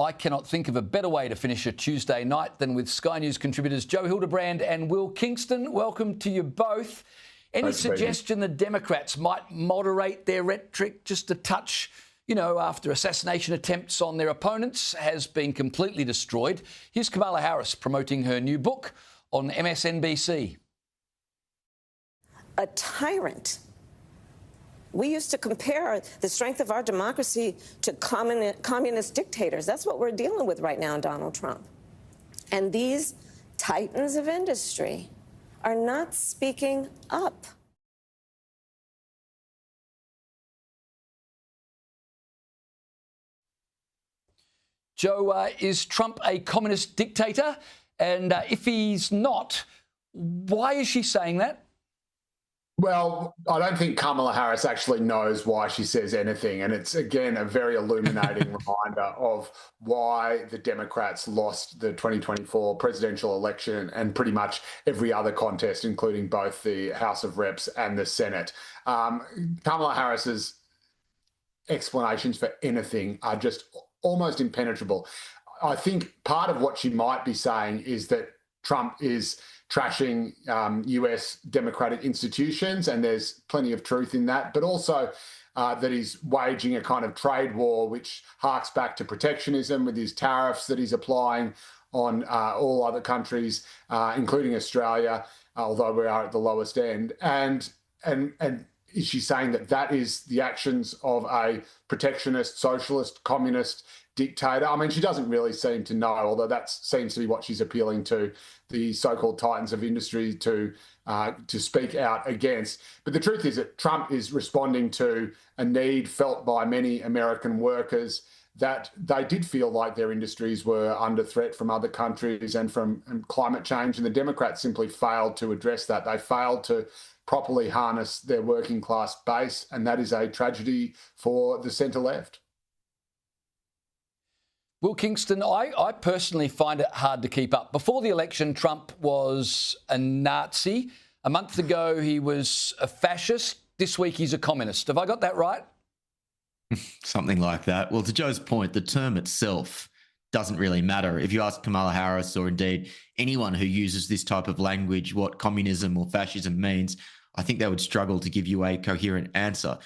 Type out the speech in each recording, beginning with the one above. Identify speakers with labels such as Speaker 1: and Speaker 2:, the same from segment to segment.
Speaker 1: I cannot think of a better way to finish a Tuesday night than with Sky News contributors Joe Hildebrand and Will Kingston. Welcome to you both. Any suggestion the Democrats might moderate their rhetoric just a touch, you know, after assassination attempts on their opponents has been completely destroyed? Here's Kamala Harris promoting her new book on MSNBC.
Speaker 2: A tyrant. We used to compare the strength of our democracy to communist dictators. That's what we're dealing with right now in Donald Trump. And these titans of industry are not speaking up.
Speaker 1: Joe, is Trump a communist dictator? And if he's not, why is she saying that?
Speaker 3: Well, I don't think Kamala Harris actually knows why she says anything. And it's, again, a very illuminating reminder of why the Democrats lost the 2024 presidential election and pretty much every other contest, including both the House of Reps and the Senate. Kamala Harris's explanations for anything are just almost impenetrable. I think part of what she might be saying is that Trump is trashing US democratic institutions, and there's plenty of truth in that, but also that he's waging a kind of trade war which harks back to protectionism with his tariffs that he's applying on all other countries, including Australia, although we are at the lowest end. And is she saying that that is the actions of a protectionist, socialist, communist dictator? I mean, she doesn't really seem to know, although that seems to be what she's appealing to the so-called titans of industry to speak out against. But the truth is that Trump is responding to a need felt by many American workers that they did feel like their industries were under threat from other countries and from climate change. And the Democrats simply failed to address that. They failed to properly harness their working class base. And that is a tragedy for the centre-left.
Speaker 1: Will Kingston, I personally find it hard to keep up. Before the election, Trump was a Nazi. A month ago, he was a fascist. This week, he's a communist. Have I got that right?
Speaker 4: Something like that. Well, to Joe's point, the term itself doesn't really matter. If you ask Kamala Harris or indeed anyone who uses this type of language what communism or fascism means, I think they would struggle to give you a coherent answer.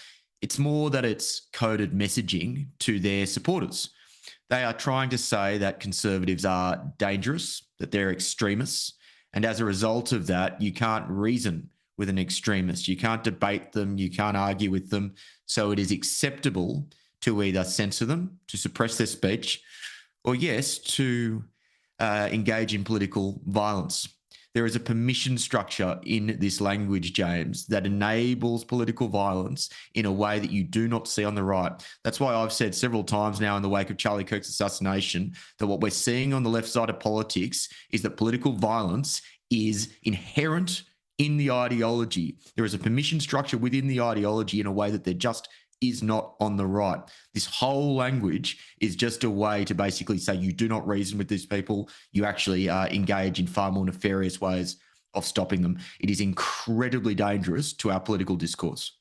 Speaker 4: It's more that it's coded messaging to their supporters. They are trying to say that conservatives are dangerous, that they're extremists. And as a result of that, you can't reason with an extremist. You can't debate them. You can't argue with them. So it is acceptable to either censor them, to suppress their speech, or yes, to engage in political violence. There is a permission structure in this language, James, that enables political violence in a way that you do not see on the right. That's why I've said several times now in the wake of Charlie Kirk's assassination that what we're seeing on the left side of politics is that political violence is inherent in the ideology. There is a permission structure within the ideology in a way that there just is not on the right. This whole language is just a way to basically say you do not reason with these people. You actually engage in far more nefarious ways of stopping them. It is incredibly dangerous to our political discourse.